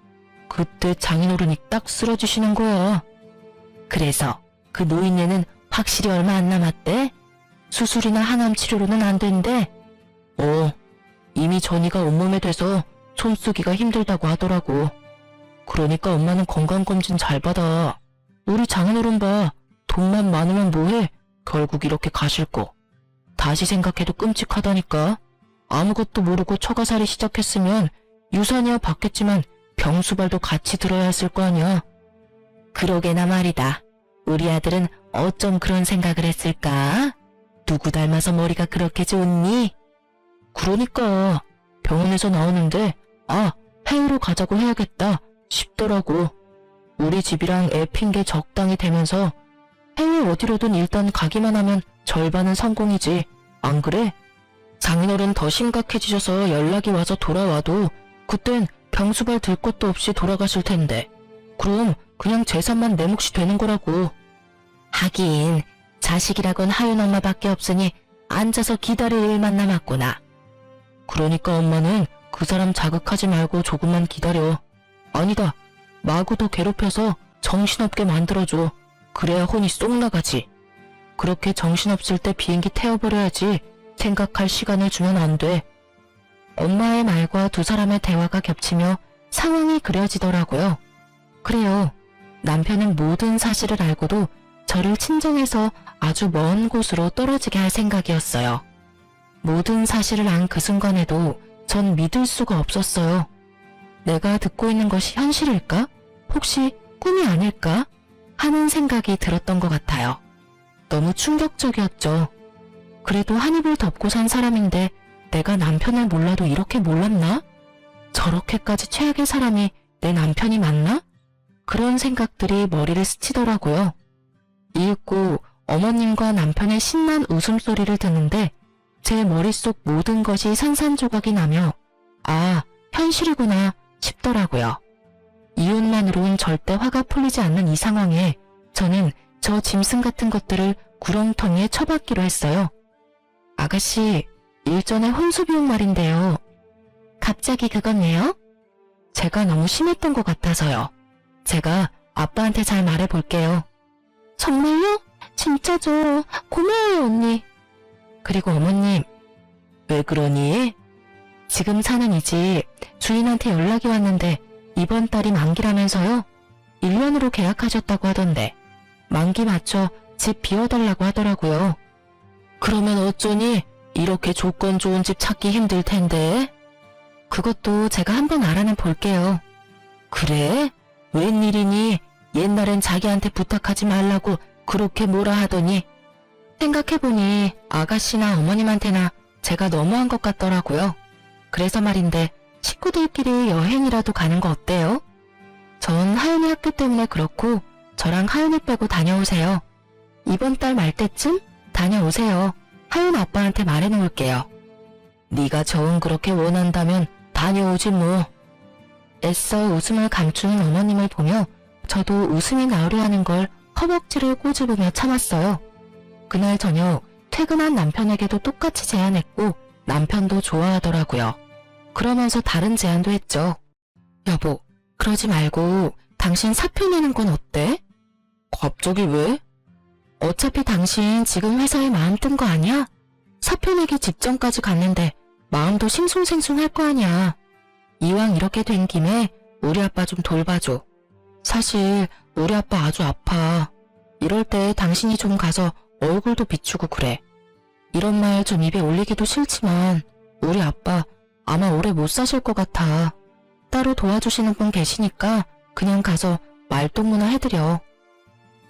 그때 장인어른이 딱 쓰러지시는 거야. 그래서 그 노인네는 확실히 얼마 안 남았대? 수술이나 항암 치료로는 안 된대? 이미 전이가 온몸에 돼서 손 쓰기가 힘들다고 하더라고. 그러니까 엄마는 건강검진 잘 받아. 우리 장인어른 봐. 돈만 많으면 뭐해? 결국 이렇게 가실 거. 다시 생각해도 끔찍하다니까. 아무것도 모르고 처가살이 시작했으면 유산이야 받겠지만 병수발도 같이 들어야 했을 거 아니야. 그러게나 말이다. 우리 아들은 어쩜 그런 생각을 했을까? 누구 닮아서 머리가 그렇게 좋니? 그러니까 병원에서 나오는데 해외로 가자고 해야겠다 싶더라고. 우리 집이랑 애 핑계 적당히 대면서 해외 어디로든 일단 가기만 하면 절반은 성공이지. 안 그래? 장인어른 더 심각해지셔서 연락이 와서 돌아와도 그땐 병수발 들 것도 없이 돌아가실 텐데 그럼 그냥 재산만 내 몫이 되는 거라고. 하긴 자식이라곤 하윤 엄마밖에 없으니 앉아서 기다릴 일만 남았구나. 그러니까 엄마는 그 사람 자극하지 말고 조금만 기다려. 아니다. 마구 더 괴롭혀서 정신없게 만들어줘. 그래야 혼이 쏙 나가지. 그렇게 정신없을 때 비행기 태워버려야지 생각할 시간을 주면 안 돼. 엄마의 말과 두 사람의 대화가 겹치며 상황이 그려지더라고요. 그래요. 남편은 모든 사실을 알고도 저를 친정에서 아주 먼 곳으로 떨어지게 할 생각이었어요. 모든 사실을 안 그 순간에도 전 믿을 수가 없었어요. 내가 듣고 있는 것이 현실일까? 혹시 꿈이 아닐까? 하는 생각이 들었던 것 같아요. 너무 충격적이었죠. 그래도 한 입을 덮고 산 사람인데 내가 남편을 몰라도 이렇게 몰랐나? 저렇게까지 최악의 사람이 내 남편이 맞나? 그런 생각들이 머리를 스치더라고요. 이윽고 어머님과 남편의 신난 웃음소리를 듣는데 제 머릿속 모든 것이 산산조각이 나며 현실이구나 싶더라고요. 이혼만으로는 절대 화가 풀리지 않는 이 상황에 저는 저 짐승 같은 것들을 구렁텅이에 처박기로 했어요. 아가씨, 일전에 혼수 비용 말인데요. 갑자기 그건 왜요? 제가 너무 심했던 것 같아서요. 제가 아빠한테 잘 말해볼게요. 정말요? 진짜죠. 고마워요, 언니. 그리고 어머님, 왜 그러니? 지금 사는 이 집 주인한테 연락이 왔는데 이번 달이 만기라면서요? 1년으로 계약하셨다고 하던데 만기 맞춰 집 비워달라고 하더라고요. 그러면 어쩌니? 이렇게 조건 좋은 집 찾기 힘들 텐데. 그것도 제가 한번 알아는 볼게요. 그래? 웬일이니? 옛날엔 자기한테 부탁하지 말라고 그렇게 뭐라 하더니 생각해보니 아가씨나 어머님한테나 제가 너무한 것 같더라고요. 그래서 말인데 식구들끼리 여행이라도 가는 거 어때요? 전 하윤이 학교 때문에 그렇고 저랑 하윤이 빼고 다녀오세요. 이번 달 말 때쯤 다녀오세요. 하윤 아빠한테 말해놓을게요. 네가 정 그렇게 원한다면 다녀오지 뭐. 애써 웃음을 감추는 어머님을 보며 저도 웃음이 나오려 하는 걸 허벅지를 꼬집으며 참았어요. 그날 저녁 퇴근한 남편에게도 똑같이 제안했고 남편도 좋아하더라고요. 그러면서 다른 제안도 했죠. 여보, 그러지 말고 당신 사표 내는 건 어때? 갑자기 왜? 어차피 당신 지금 회사에 마음 뜬 거 아니야? 사표 내기 직전까지 갔는데 마음도 싱숭생숭할 거 아니야. 이왕 이렇게 된 김에 우리 아빠 좀 돌봐줘. 사실 우리 아빠 아주 아파. 이럴 때 당신이 좀 가서 얼굴도 비추고 그래. 이런 말 좀 입에 올리기도 싫지만 우리 아빠 아마 오래 못 사실 것 같아. 따로 도와주시는 분 계시니까 그냥 가서 말동무나 해드려.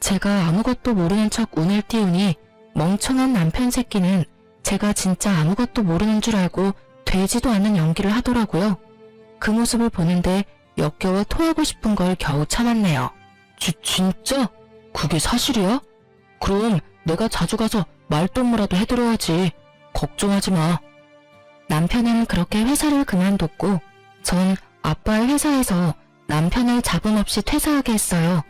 제가 아무것도 모르는 척 운을 띄우니 멍청한 남편 새끼는 제가 진짜 아무것도 모르는 줄 알고 되지도 않는 연기를 하더라고요. 그 모습을 보는데 역겨워 토하고 싶은 걸 겨우 참았네요. 진짜? 그게 사실이야? 그럼 내가 자주 가서 말동무라도 해드려야지. 걱정하지 마. 남편은 그렇게 회사를 그만뒀고 전 아빠의 회사에서 남편을 자금 없이 퇴사하게 했어요.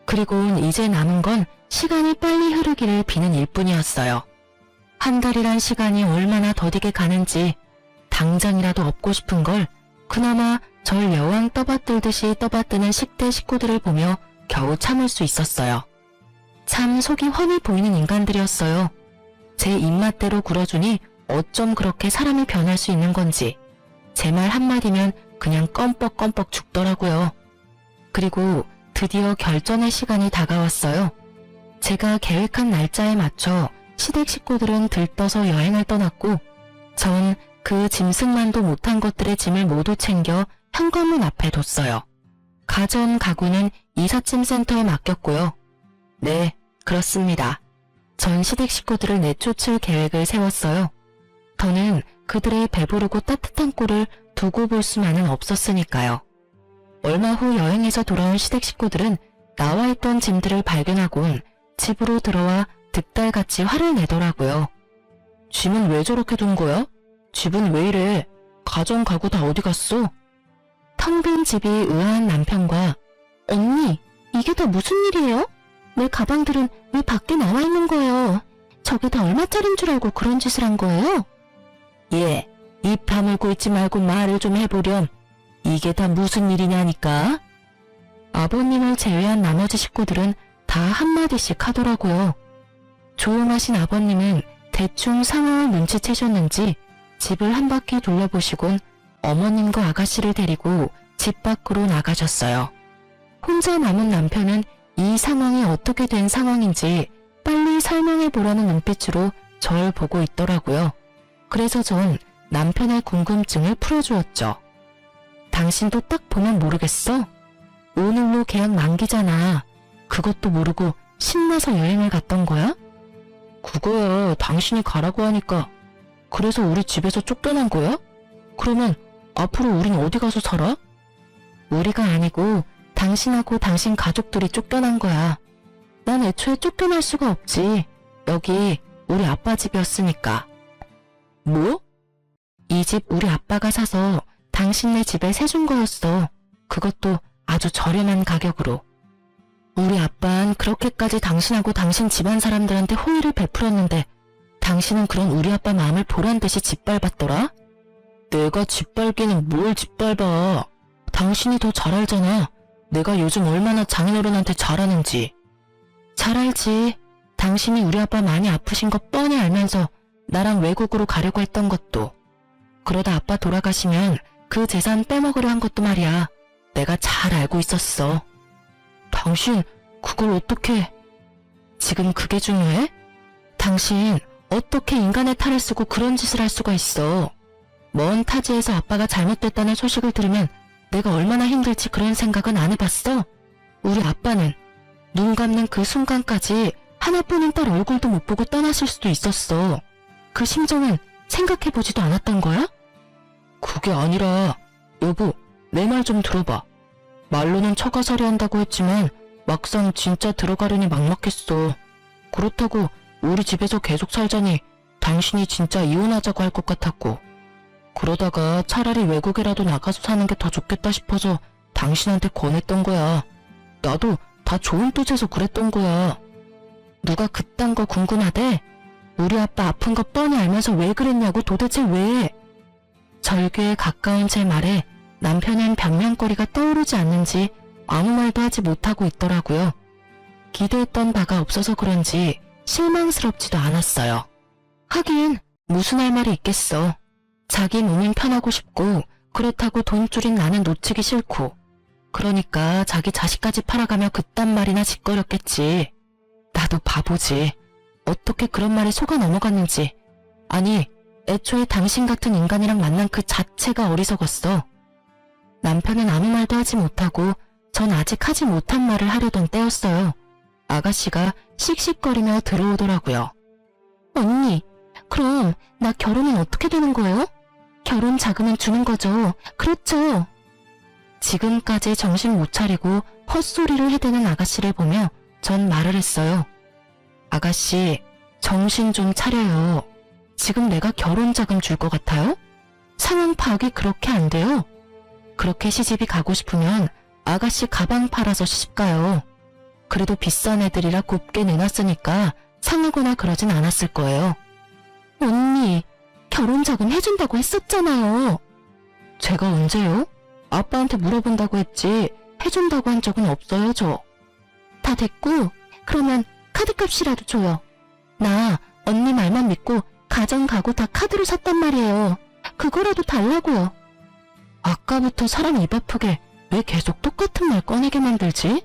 그리고 이제 남은 건 시간이 빨리 흐르기를 비는 일뿐이었어요. 한 달이란 시간이 얼마나 더디게 가는지 당장이라도 얻고 싶은 걸 그나마 절 여왕 떠받들듯이 떠받드는 10대 식구들을 보며 겨우 참을 수 있었어요. 참 속이 훤히 보이는 인간들이었어요. 제 입맛대로 굴어주니 어쩜 그렇게 사람이 변할 수 있는 건지 제 말 한마디면 그냥 껌뻑껌뻑 죽더라고요. 그리고 드디어 결전의 시간이 다가왔어요. 제가 계획한 날짜에 맞춰 시댁 식구들은 들떠서 여행을 떠났고 전 그 짐승만도 못한 것들의 짐을 모두 챙겨 현관문 앞에 뒀어요. 가전 가구는 이삿짐 센터에 맡겼고요. 네, 그렇습니다. 전 시댁 식구들을 내쫓을 계획을 세웠어요. 더는 그들의 배부르고 따뜻한 꼴을 두고 볼 수만은 없었으니까요. 얼마 후 여행에서 돌아온 시댁 식구들은 나와 있던 짐들을 발견하곤 집으로 들어와 득달같이 화를 내더라고요. 짐은 왜 저렇게 둔 거야? 집은 왜 이래? 가전 가구 다 어디 갔어? 텅 빈 집이 의아한 남편과 언니, 이게 다 무슨 일이에요? 내 가방들은 왜 밖에 나와 있는 거예요? 저게 다 얼마짜린 줄 알고 그런 짓을 한 거예요? 예, 입 다물고 있지 말고 말을 좀 해보렴. 이게 다 무슨 일이냐니까? 아버님을 제외한 나머지 식구들은 다 한마디씩 하더라고요. 조용하신 아버님은 대충 상황을 눈치채셨는지 집을 한 바퀴 돌려보시곤 어머님과 아가씨를 데리고 집 밖으로 나가셨어요. 혼자 남은 남편은 이 상황이 어떻게 된 상황인지 빨리 설명해보라는 눈빛으로 절 보고 있더라고요. 그래서 전 남편의 궁금증을 풀어주었죠. 당신도 딱 보면 모르겠어? 오늘로 계약 만기잖아. 그것도 모르고 신나서 여행을 갔던 거야? 그거야 당신이 가라고 하니까. 그래서 우리 집에서 쫓겨난 거야? 그러면 앞으로 우린 어디 가서 살아? 우리가 아니고 당신하고 당신 가족들이 쫓겨난 거야. 난 애초에 쫓겨날 수가 없지. 여기 우리 아빠 집이었으니까. 뭐? 이 집 우리 아빠가 사서 당신네 집에 세준 거였어. 그것도 아주 저렴한 가격으로. 우리 아빠는 그렇게까지 당신하고 당신 집안 사람들한테 호의를 베풀었는데 당신은 그런 우리 아빠 마음을 보란듯이 짓밟았더라? 내가 짓밟기는 뭘 짓밟아. 당신이 더 잘 알잖아. 내가 요즘 얼마나 장인어른한테 잘하는지. 잘 알지. 당신이 우리 아빠 많이 아프신 거 뻔히 알면서 나랑 외국으로 가려고 했던 것도. 그러다 아빠 돌아가시면 그 재산 빼먹으려 한 것도 말이야. 내가 잘 알고 있었어. 당신 그걸 어떻게... 지금 그게 중요해? 당신 어떻게 인간의 탈을 쓰고 그런 짓을 할 수가 있어. 먼 타지에서 아빠가 잘못됐다는 소식을 들으면 내가 얼마나 힘들지 그런 생각은 안 해봤어? 우리 아빠는 눈 감는 그 순간까지 하나뿐인 딸 얼굴도 못 보고 떠나실 수도 있었어. 그 심정은 생각해보지도 않았던 거야? 그게 아니라 여보, 내 말 좀 들어봐. 말로는 처가살이 한다고 했지만 막상 진짜 들어가려니 막막했어. 그렇다고 우리 집에서 계속 살자니 당신이 진짜 이혼하자고 할 것 같았고, 그러다가 차라리 외국에라도 나가서 사는 게 더 좋겠다 싶어서 당신한테 권했던 거야. 나도 다 좋은 뜻에서 그랬던 거야. 누가 그딴 거 궁금하대? 우리 아빠 아픈 거 뻔히 알면서 왜 그랬냐고. 도대체 왜? 절규에 가까운 제 말에 남편은 변명거리가 떠오르지 않는지 아무 말도 하지 못하고 있더라고요. 기대했던 바가 없어서 그런지 실망스럽지도 않았어요. 하긴 무슨 할 말이 있겠어. 자기 몸은 편하고 싶고 그렇다고 돈줄인 나는 놓치기 싫고, 그러니까 자기 자식까지 팔아가며 그딴 말이나 짓거렸겠지. 나도 바보지. 어떻게 그런 말에 속아 넘어갔는지. 아니, 애초에 당신 같은 인간이랑 만난 그 자체가 어리석었어. 남편은 아무 말도 하지 못하고 전 아직 하지 못한 말을 하려던 때였어요. 아가씨가 씩씩거리며 들어오더라고요. 언니, 그럼 나 결혼은 어떻게 되는 거예요? 결혼 자금은 주는 거죠. 그렇죠. 지금까지 정신 못 차리고 헛소리를 해대는 아가씨를 보며 전 말을 했어요. 아가씨, 정신 좀 차려요. 지금 내가 결혼 자금 줄 것 같아요? 상황 파악이 그렇게 안 돼요. 그렇게 시집이 가고 싶으면 아가씨 가방 팔아서 시집 가요. 그래도 비싼 애들이라 곱게 내놨으니까 상하거나 그러진 않았을 거예요. 언니, 결혼 자금 해준다고 했었잖아요. 제가 언제요? 아빠한테 물어본다고 했지 해준다고 한 적은 없어요, 저. 다 됐고, 그러면 카드값이라도 줘요. 나 언니 말만 믿고 가정 가구 다 카드로 샀단 말이에요. 그거라도 달라고요. 아까부터 사람 입 아프게 왜 계속 똑같은 말 꺼내게 만들지?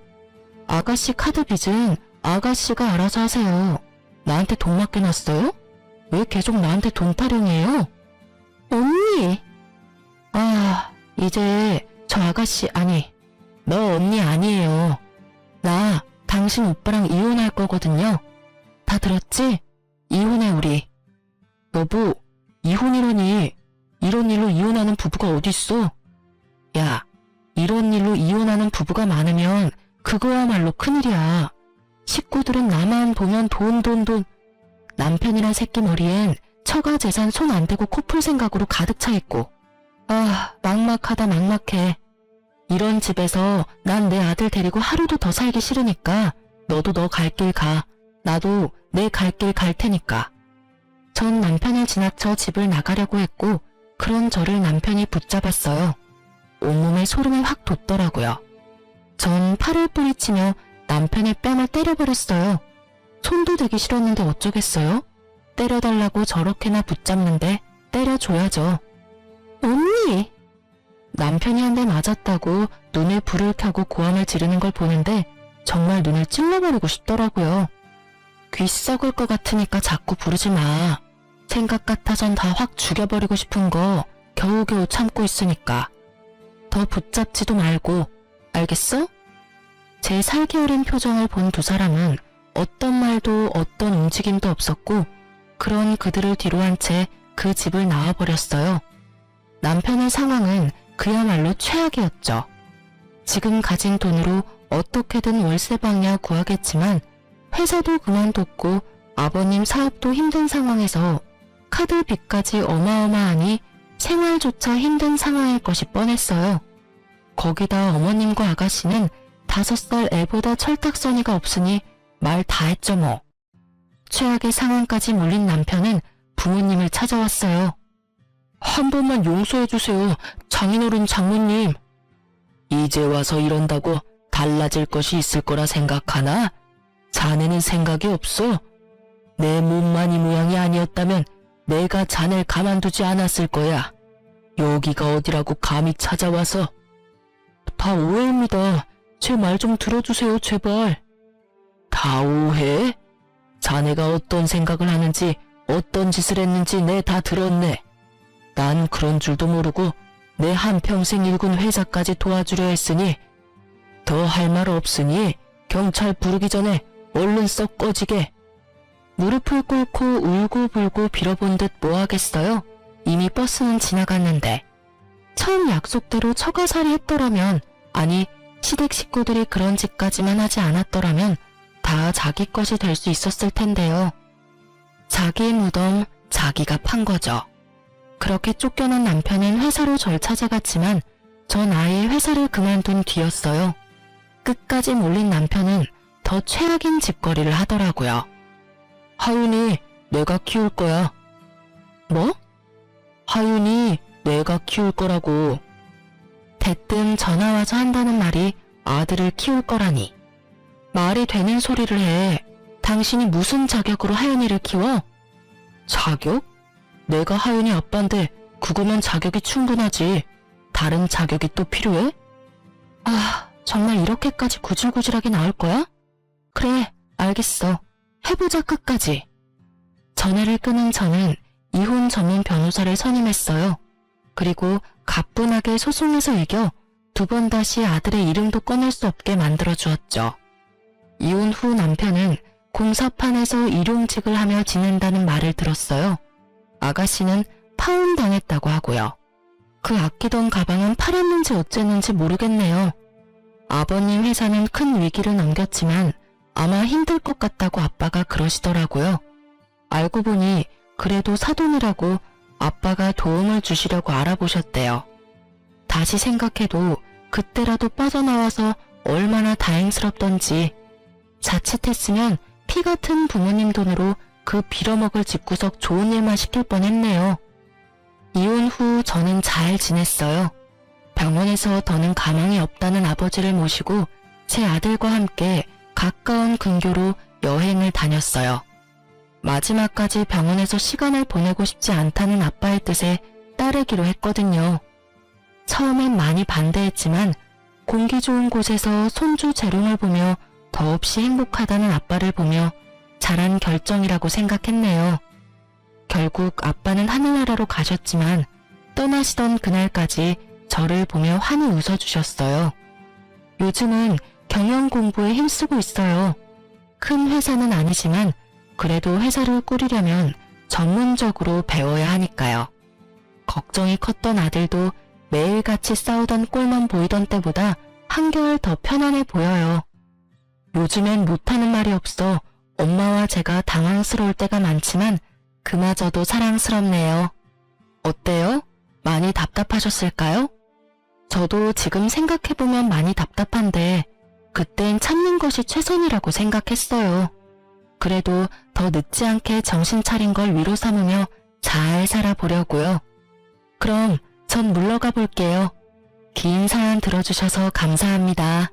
아가씨 카드 빚은 아가씨가 알아서 하세요. 나한테 돈 맡겨놨어요? 왜 계속 나한테 돈 타령이에요? 언니! 아, 이제 저 아가씨 아니, 너 언니 아니에요. 나 당신 오빠랑 이혼할 거거든요. 다 들었지? 이혼해 우리. 여보, 이혼이라니. 이런 일로 이혼하는 부부가 어딨어? 야, 이런 일로 이혼하는 부부가 많으면 그거야말로 큰일이야. 식구들은 나만 보면 돈. 남편이란 새끼 머리엔 처가 재산 손 안 대고 코풀 생각으로 가득 차 있고. 아, 막막하다 막막해. 이런 집에서 난 내 아들 데리고 하루도 더 살기 싫으니까 너도 너 갈 길 가. 나도 내 갈 길 갈 테니까. 전 남편을 지나쳐 집을 나가려고 했고 그런 저를 남편이 붙잡았어요. 온몸에 소름이 확 돋더라고요. 전 팔을 뿌리치며 남편의 뺨을 때려버렸어요. 손도 대기 싫었는데 어쩌겠어요? 때려달라고 저렇게나 붙잡는데 때려줘야죠. 언니! 남편이 한 대 맞았다고 눈에 불을 켜고 고함을 지르는 걸 보는데 정말 눈을 찔러버리고 싶더라고요. 귀 썩을 것 같으니까 자꾸 부르지 마. 생각 같아선 다 확 죽여버리고 싶은 거 겨우겨우 참고 있으니까. 더 붙잡지도 말고, 알겠어? 제 살기 어린 표정을 본 두 사람은 어떤 말도 어떤 움직임도 없었고 그런 그들을 뒤로 한 채 그 집을 나와버렸어요. 남편의 상황은 그야말로 최악이었죠. 지금 가진 돈으로 어떻게든 월세방야 구하겠지만 회사도 그만뒀고 아버님 사업도 힘든 상황에서 카드 빚까지 어마어마하니 생활조차 힘든 상황일 것이 뻔했어요. 거기다 어머님과 아가씨는 5살 애보다 철딱서니가 없으니 말 다 했죠 뭐. 최악의 상황까지 몰린 남편은 부모님을 찾아왔어요. 한 번만 용서해주세요. 장인어른 장모님. 이제 와서 이런다고 달라질 것이 있을 거라 생각하나? 자네는 생각이 없어? 내 몸만 이 모양이 아니었다면 내가 자네를 가만두지 않았을 거야. 여기가 어디라고 감히 찾아와서. 다 오해입니다. 제 말 좀 들어주세요, 제발. 다 오해? 자네가 어떤 생각을 하는지 어떤 짓을 했는지 내 다 들었네. 난 그런 줄도 모르고 내 한평생 일군 회사까지 도와주려 했으니 더 할 말 없으니 경찰 부르기 전에 얼른 썩 꺼지게. 무릎을 꿇고 울고불고 빌어본 듯 뭐하겠어요. 이미 버스는 지나갔는데. 처음 약속대로 처가살이 했더라면, 아니 시댁 식구들이 그런 짓까지만 하지 않았더라면 다 자기 것이 될 수 있었을 텐데요. 자기의 무덤 자기가 판 거죠. 그렇게 쫓겨난 남편은 회사로 절 찾아갔지만 전 아예 회사를 그만둔 뒤였어요. 끝까지 몰린 남편은 더 최악인 짓거리를 하더라고요. 하윤이 내가 키울 거야. 뭐? 하윤이 내가 키울 거라고. 대뜸 전화와서 한다는 말이 아들을 키울 거라니. 말이 되는 소리를 해. 당신이 무슨 자격으로 하윤이를 키워? 자격? 내가 하윤이 아빠인데 그거면 자격이 충분하지. 다른 자격이 또 필요해? 아, 정말 이렇게까지 구질구질하게 나올 거야? 그래, 알겠어. 해보자 끝까지. 전화를 끊은 저는 이혼 전문 변호사를 선임했어요. 그리고 가뿐하게 소송에서 이겨 2번 다시 아들의 이름도 꺼낼 수 없게 만들어 주었죠. 이혼 후 남편은 공사판에서 일용직을 하며 지낸다는 말을 들었어요. 아가씨는 파혼당했다고 하고요. 그 아끼던 가방은 팔았는지 어쨌는지 모르겠네요. 아버님 회사는 큰 위기를 넘겼지만 아마 힘들 것 같다고 아빠가 그러시더라고요. 알고 보니 그래도 사돈이라고 아빠가 도움을 주시려고 알아보셨대요. 다시 생각해도 그때라도 빠져나와서 얼마나 다행스럽던지. 자칫했으면 피 같은 부모님 돈으로 그 빌어먹을 집구석 좋은 일만 시킬 뻔했네요. 이혼 후 저는 잘 지냈어요. 병원에서 더는 가망이 없다는 아버지를 모시고 제 아들과 함께 가까운 근교로 여행을 다녔어요. 마지막까지 병원에서 시간을 보내고 싶지 않다는 아빠의 뜻에 따르기로 했거든요. 처음엔 많이 반대했지만 공기 좋은 곳에서 손주 재롱을 보며 더없이 행복하다는 아빠를 보며 잘한 결정이라고 생각했네요. 결국 아빠는 하늘나라로 가셨지만 떠나시던 그날까지 저를 보며 환히 웃어주셨어요. 요즘은 경영 공부에 힘쓰고 있어요. 큰 회사는 아니지만 그래도 회사를 꾸리려면 전문적으로 배워야 하니까요. 걱정이 컸던 아들도 매일같이 싸우던 꼴만 보이던 때보다 한결 더 편안해 보여요. 요즘엔 못하는 말이 없어 엄마와 제가 당황스러울 때가 많지만 그마저도 사랑스럽네요. 어때요? 많이 답답하셨을까요? 저도 지금 생각해보면 많이 답답한데 그땐 참는 것이 최선이라고 생각했어요. 그래도 더 늦지 않게 정신 차린 걸 위로 삼으며 잘 살아보려고요. 그럼 전 물러가 볼게요. 긴 사연 들어주셔서 감사합니다.